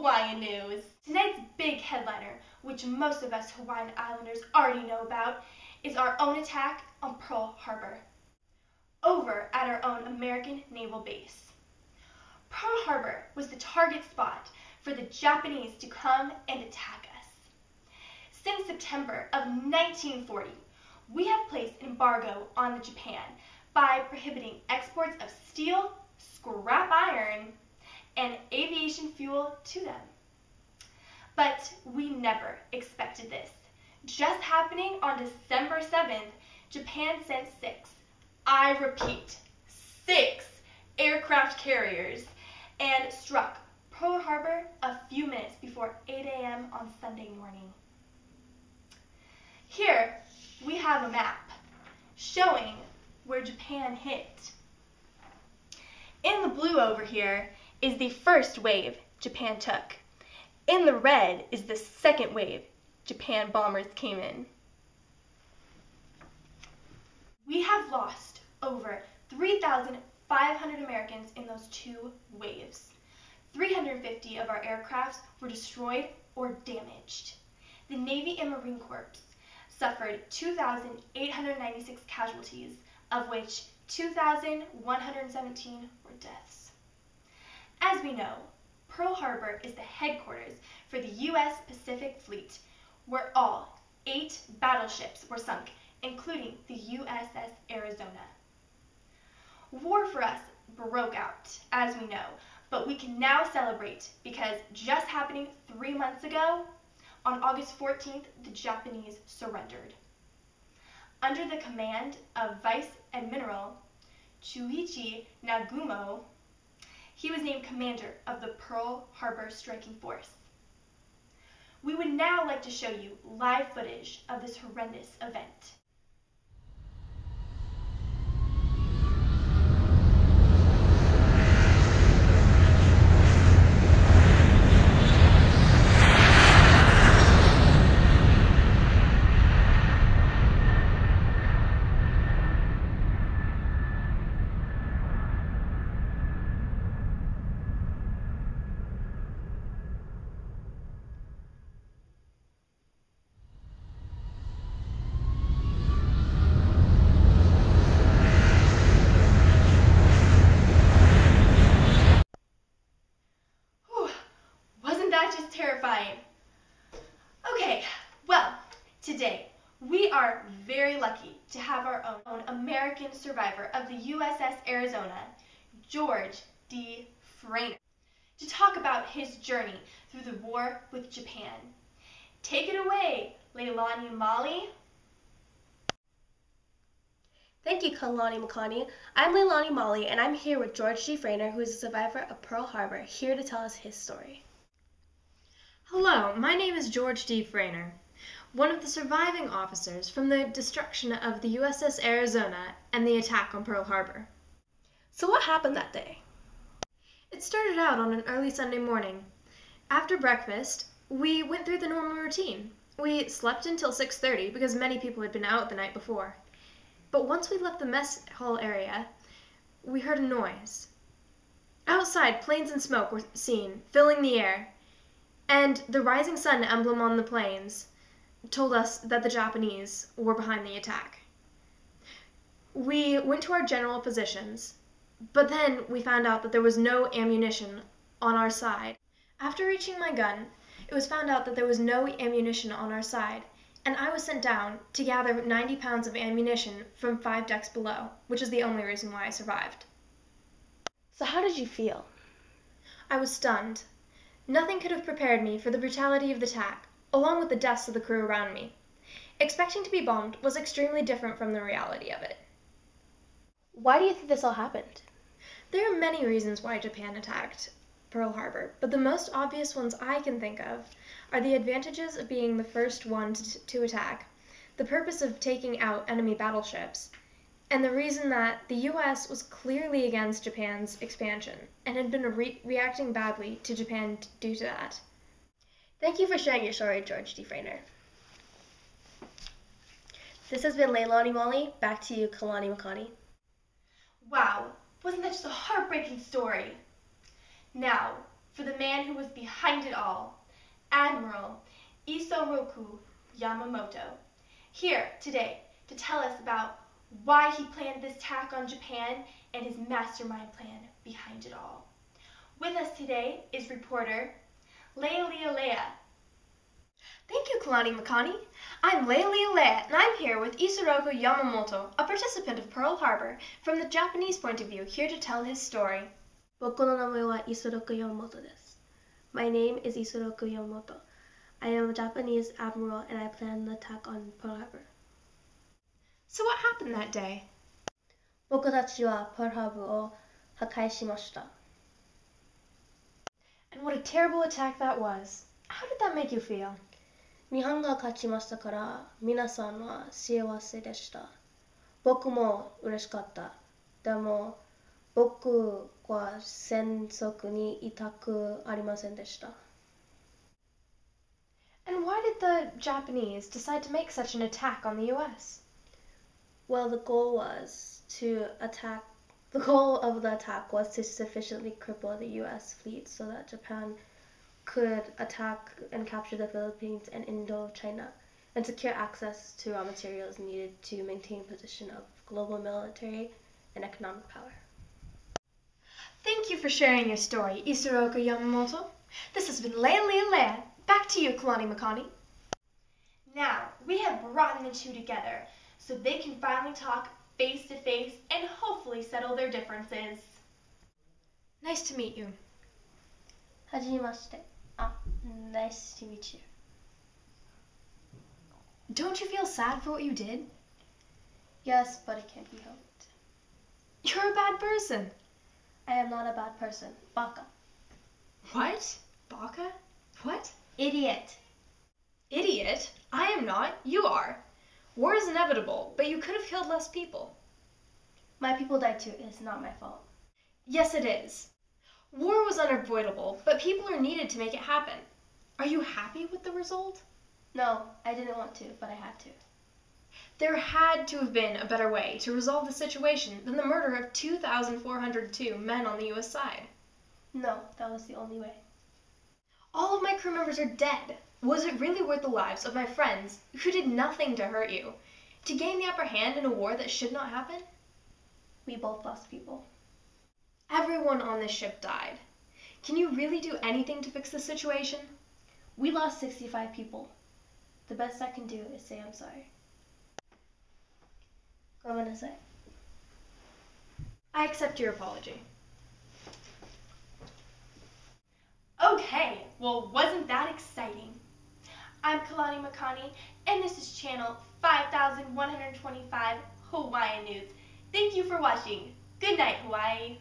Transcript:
Hawaiian news. Tonight's big headliner, which most of us Hawaiian Islanders already know about, is our own attack on Pearl Harbor, over at our own American naval base. Pearl Harbor was the target spot for the Japanese to come and attack us. Since September of 1940, we have placed an embargo on Japan by prohibiting exports of steel, scrap iron, and aviation fuel to them. But we never expected this. Just happening on December 7th, Japan sent I repeat, 6 aircraft carriers and struck Pearl Harbor a few minutes before 8 a.m. on Sunday morning. Here we have a map showing where Japan hit. In the blue over here is the first wave Japan took. In the red is the second wave Japan bombers came in. We have lost over 3,500 Americans in those 2 waves. 350 of our aircrafts were destroyed or damaged. The Navy and Marine Corps suffered 2,896 casualties, of which 2,117 were deaths. As we know, Pearl Harbor is the headquarters for the U.S. Pacific Fleet, where all 8 battleships were sunk, including the USS Arizona. War for us broke out, as we know, but we can now celebrate because just happening 3 months ago, on August 14th, the Japanese surrendered. Under the command of Vice Admiral Chuichi Nagumo, he was named commander of the Pearl Harbor Striking Force. We would now like to show you live footage of this horrendous event. Terrifying. Okay, well, today we are very lucky to have our own American survivor of the USS Arizona, George D. Frainer, to talk about his journey through the war with Japan. Take it away, Leilani Molly. Thank you, Kalani Makani. I'm Leilani Molly, and I'm here with George D. Frainer, who is a survivor of Pearl Harbor, here to tell us his story. Hello, my name is George D. Frainer, one of the surviving officers from the destruction of the USS Arizona and the attack on Pearl Harbor. So what happened that day? It started out on an early Sunday morning. After breakfast, we went through the normal routine. We slept until 6:30 because many people had been out the night before. But once we left the mess hall area, we heard a noise. Outside, planes and smoke were seen, filling the air. And the rising sun emblem on the planes told us that the Japanese were behind the attack. We went to our general positions, but then we found out that there was no ammunition on our side. After reaching my gun, it was found out that there was no ammunition on our side, and I was sent down to gather 90 pounds of ammunition from 5 decks below, which is the only reason why I survived. So how did you feel? I was stunned. Nothing could have prepared me for the brutality of the attack, along with the deaths of the crew around me. Expecting to be bombed was extremely different from the reality of it. Why do you think this all happened? There are many reasons why Japan attacked Pearl Harbor, but the most obvious ones I can think of are the advantages of being the first one to attack, the purpose of taking out enemy battleships, and the reason that the U.S. was clearly against Japan's expansion and had been reacting badly to Japan due to that. Thank you for sharing your story, George D. Frainer. This has been Leilani Molly. Back to you, Kalani Makani. Wow, wasn't that just a heartbreaking story? Now, for the man who was behind it all, Admiral Isoroku Yamamoto, here today to tell us about why he planned this attack on Japan and his mastermind plan behind it all. With us today is reporter Leah. Thank you, Kalani Makani. I'm Leah, and I'm here with Isoroku Yamamoto, a participant of Pearl Harbor, from the Japanese point of view, here to tell his story. 僕の名前は Isoroku Yamamoto です。My name is Isoroku Yamamoto. I am a Japanese admiral and I planned the attack on Pearl Harbor. So what happened that day? 僕たちは Pearl Harbor を破壊しました。And what a terrible attack that was. How did that make you feel? 日本が勝ちましたから皆さんは幸せでした。僕も嬉しかった。でも僕は戦争に痛くありませんでした。And why did the Japanese decide to make such an attack on the U.S.? Well, the goal of the attack was to sufficiently cripple the U.S. fleet so that Japan could attack and capture the Philippines and Indochina and secure access to raw materials needed to maintain a position of global military and economic power. Thank you for sharing your story, Isoroku Yamamoto. This has been Leah. Back to you, Kalani Makani. Now, we have brought the two together so they can finally talk face to face and hopefully settle their differences. Nice to meet you. はじめまして。Nice to meet you. Don't you feel sad for what you did? Yes, but it can't be helped. You're a bad person. I am not a bad person. Baka. What? Baka? What? Idiot. Idiot? I am not. You are. War is inevitable, but you could have killed less people. My people died too. It's not my fault. Yes, it is. War was unavoidable, but people are needed to make it happen. Are you happy with the result? No, I didn't want to, but I had to. There had to have been a better way to resolve the situation than the murder of 2,402 men on the U.S. side. No, that was the only way. All of my crew members are dead. Was it really worth the lives of my friends, who did nothing to hurt you, to gain the upper hand in a war that should not happen? We both lost people. Everyone on this ship died. Can you really do anything to fix the situation? We lost 65 people. The best I can do is say I'm sorry. ごめんなさい. I accept your apology. Okay, well, wasn't that exciting? I'm Kalani Makani, and this is channel 5125 Hawaiian News. Thank you for watching. Good night, Hawaii.